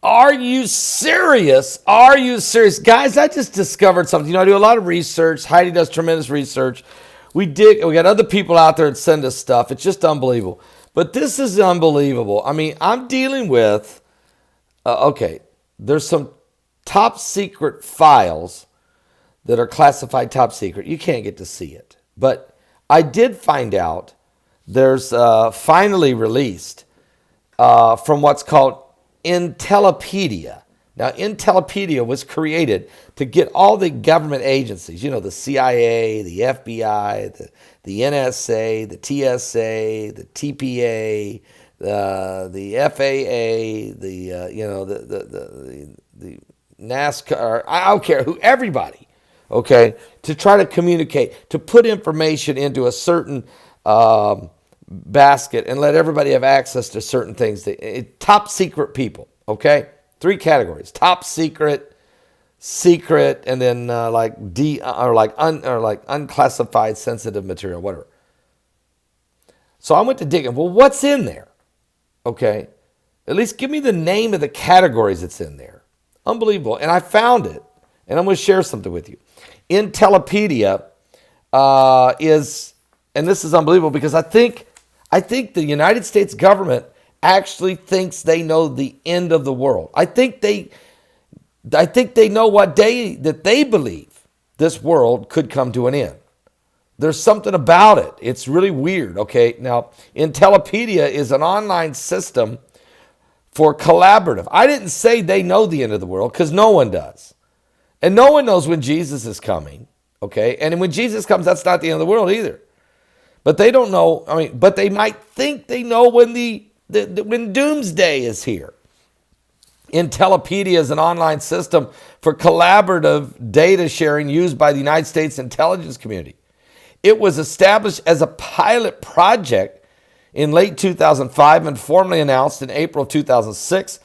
Are you serious? Are you serious? Guys, I just discovered something. I do a lot of research. Heidi does tremendous research. We got other people out there that send us stuff. It's just unbelievable. But this is unbelievable. I mean, I'm dealing with, there's some top secret files that are classified top secret. You can't get to see it. But I did find out there's finally released from what's called Intellipedia. Now, Intellipedia was created to get all the government agencies, the CIA, the FBI, the NSA, the TSA, the TPA, the FAA, the NASCAR, I don't care who, everybody, okay, to try to communicate, to put information into a certain basket and let everybody have access to certain things. Top secret people, okay? 3 categories: top secret, secret, and then unclassified, sensitive material, whatever. So I went to digging. Well, what's in there? Okay, at least give me the name of the categories that's in there. Unbelievable. And I found it, and I'm going to share something with you. Intellipedia is, and this is unbelievable because I think the United States government actually thinks they know the end of the world. I think they know what day that they believe this world could come to an end. There's something about it. It's really weird. Okay, now Intellipedia is an online system for collaborative. I didn't say they know the end of the world because no one does, and no one knows when Jesus is coming. Okay, and when Jesus comes, that's not the end of the world either. But they don't know. I mean, but they might think they know when when doomsday is here. Intellipedia is an online system for collaborative data sharing used by the United States intelligence community. It was established as a pilot project in late 2005 and formally announced in April of 2006,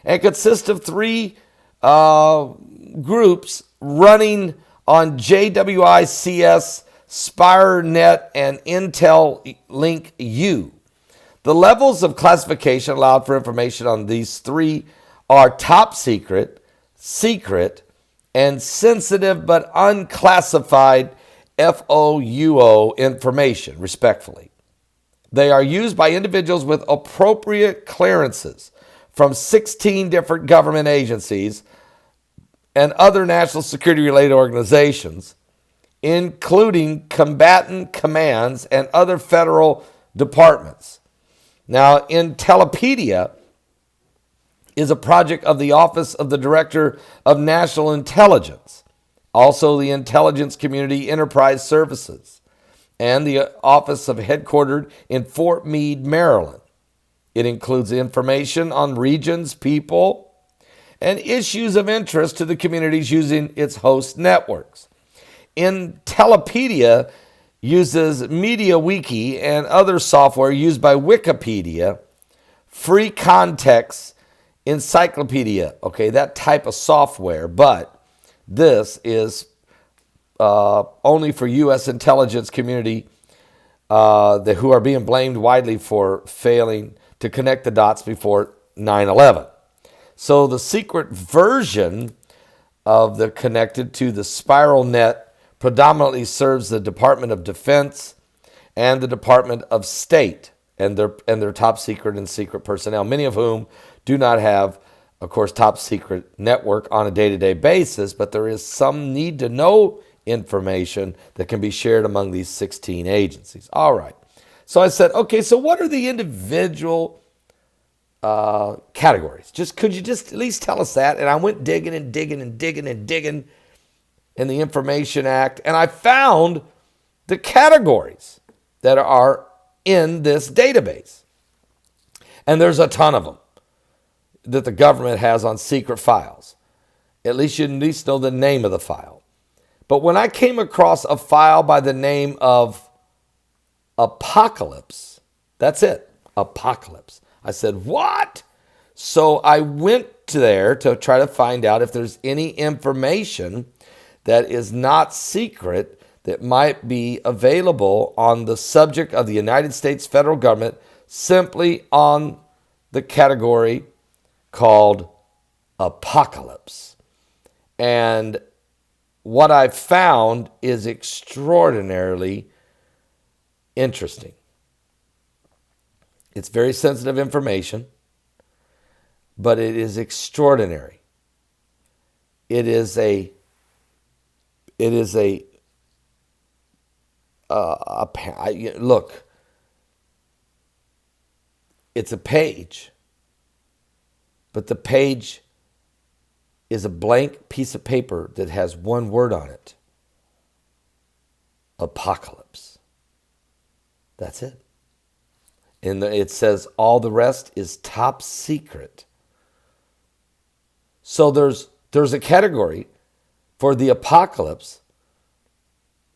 and consists of 3 groups running on JWICS, SpireNet, and Intel Link U. The levels of classification allowed for information on these 3 are top secret, secret, and sensitive but unclassified FOUO information, respectfully. They are used by individuals with appropriate clearances from 16 different government agencies and other national security-related organizations, including combatant commands and other federal departments. Now, Intellipedia is a project of the Office of the Director of National Intelligence, also the Intelligence Community Enterprise Services, and the office of headquartered in Fort Meade, Maryland. It includes information on regions, people, and issues of interest to the communities using its host networks. Intellipedia uses MediaWiki and other software used by Wikipedia, free context encyclopedia, okay, that type of software, but this is only for U.S. intelligence community who are being blamed widely for failing to connect the dots before 9/11. So the secret version of the connected to the spiral net predominantly serves the Department of Defense and the Department of State and their top secret and secret personnel, many of whom do not have, of course, top secret network on a day-to-day basis, but there is some need to know information that can be shared among these 16 agencies. All right. So I said, okay, so what are the individual categories? Could you just at least tell us that? And I went digging in the Information Act, and I found the categories that are in this database. And there's a ton of them that the government has on secret files. At least you know the name of the file. But when I came across a file by the name of Apocalypse, that's it, Apocalypse. I said, what? So I went to there to try to find out if there's any information that is not secret that might be available on the subject of the United States federal government simply on the category called apocalypse. And what I've found is extraordinarily interesting. It's very sensitive information, but it is extraordinary. Look, it's a page, but the page is a blank piece of paper that has one word on it. Apocalypse. That's it. And it says all the rest is top secret. So there's a category for the apocalypse,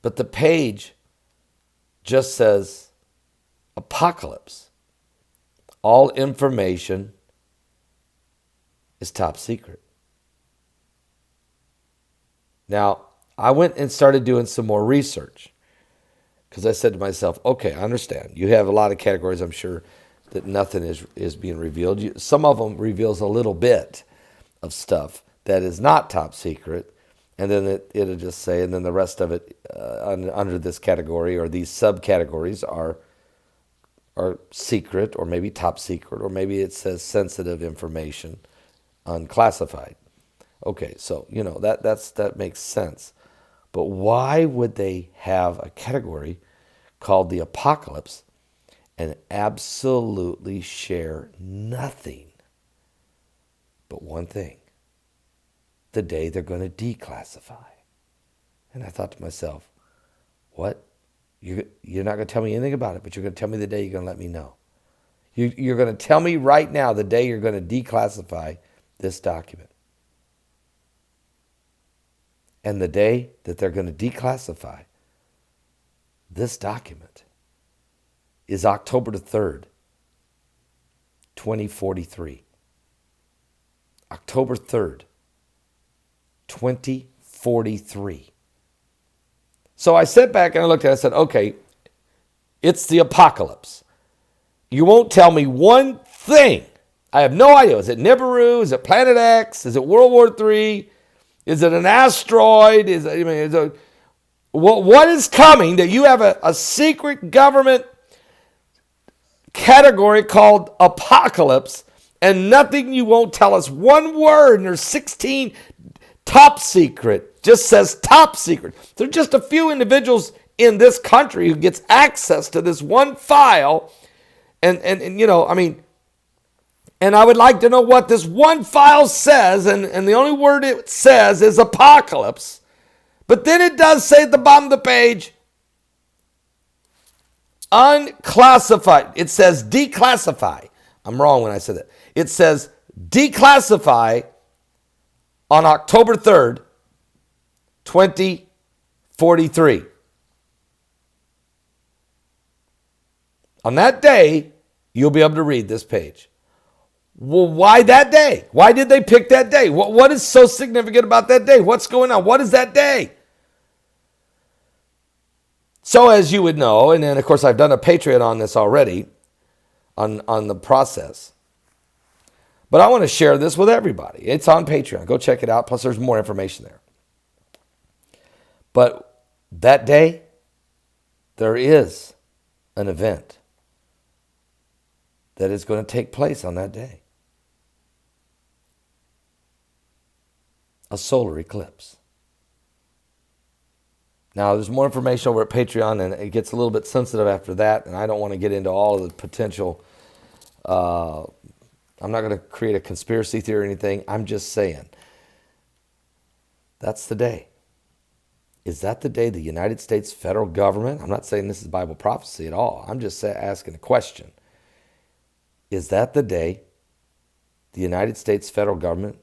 but the page just says apocalypse. All information is top secret. Now, I went and started doing some more research because I said to myself, okay, I understand. You have a lot of categories, I'm sure, that nothing is being revealed. Some of them reveals a little bit of stuff that is not top secret, and then it'll just say, and then the rest of it under this category or these subcategories are secret or maybe top secret, or maybe it says sensitive information, unclassified. Okay, so that makes sense. But why would they have a category called the apocalypse and absolutely share nothing but one thing? The day they're going to declassify. And I thought to myself, what? You're not going to tell me anything about it, but you're going to tell me the day you're going to let me know. You're going to tell me right now the day you're going to declassify this document. And the day that they're going to declassify this document is October the 3rd, 2043. October 3rd, 2043. So I sat back and I looked at it and I said, okay, it's the apocalypse. You won't tell me one thing. I have no idea. Is it Nibiru? Is it Planet X? Is it World War III? Is it an asteroid? What is coming that you have a secret government category called apocalypse and nothing? You won't tell us one word, and there's 16 top secret, just says top secret. There are just a few individuals in this country who gets access to this one file. And I would like to know what this one file says, and the only word it says is apocalypse. But then it does say at the bottom of the page, unclassified. It says declassify. I'm wrong when I said that. It says declassify on October 3rd, 2043. On that day, you'll be able to read this page. Well, why that day? Why did they pick that day? What is so significant about that day? What's going on? What is that day? So as you would know, and then of course I've done a Patreon on this already, on the process. But I want to share this with everybody. It's on Patreon. Go check it out. Plus there's more information there. But that day, there is an event that is going to take place on that day. A solar eclipse. Now, there's more information over at Patreon, and it gets a little bit sensitive after that, and I don't want to get into all of the potential. I'm not going to create a conspiracy theory or anything. I'm just saying, that's the day. Is that the day the United States federal government, I'm not saying this is Bible prophecy at all, I'm just asking a question. Is that the day the United States federal government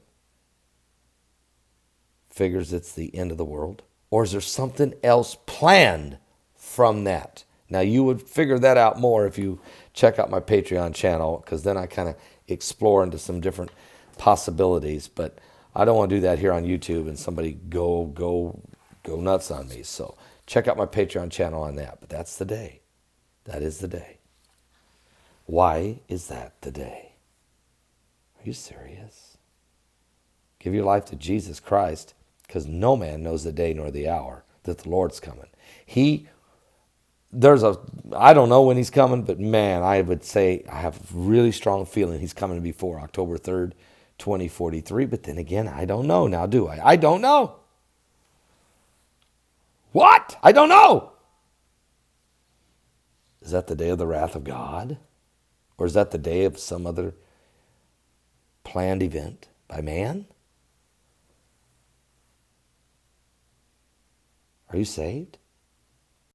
figures it's the end of the world? Or is there something else planned from that? Now, you would figure that out more if you check out my Patreon channel, because then I kind of explore into some different possibilities. But I don't want to do that here on YouTube and somebody go nuts on me. So check out my Patreon channel on that. But that's the day. That is the day. Why is that the day? Are you serious? Give your life to Jesus Christ, because no man knows the day nor the hour that the Lord's coming. I don't know when he's coming, but man, I would say I have a really strong feeling he's coming before October 3rd, 2043. But then again, I don't know now, do I? I don't know. What? I don't know. Is that the day of the wrath of God? Or is that the day of some other planned event by man? Are you saved?